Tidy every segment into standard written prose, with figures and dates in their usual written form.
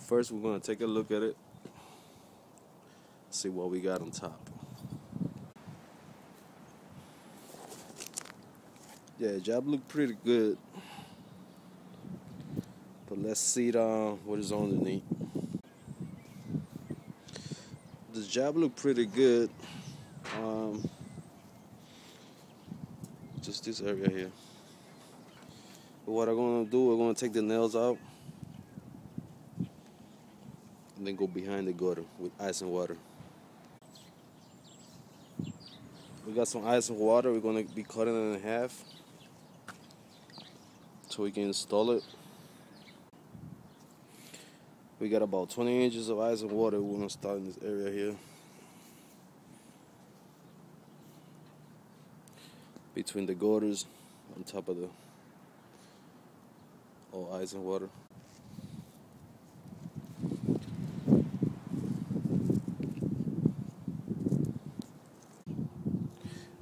First, we're gonna take a look at it, see what we got on top. Yeah, job look pretty good, but let's see what is underneath. This job look pretty good. Just this area here. But what I'm gonna do, we're gonna take the nails out and then go behind the gutter with ice and water. We got some ice and water. We're gonna be cutting it in half so we can install it. We got about 20 inches of ice and water. We're gonna start in this area here, between the gutters, on top of the all ice and water.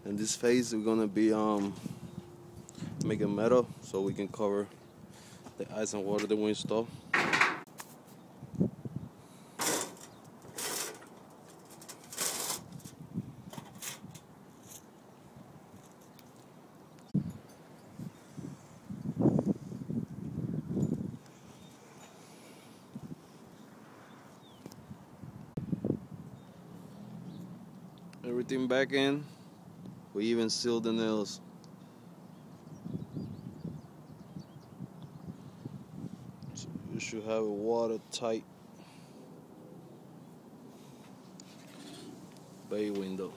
In this phase, we're gonna be making metal so we can cover the ice and water that we install. Everything back in. We even sealed the nails. So you should have it watertight. Bay window.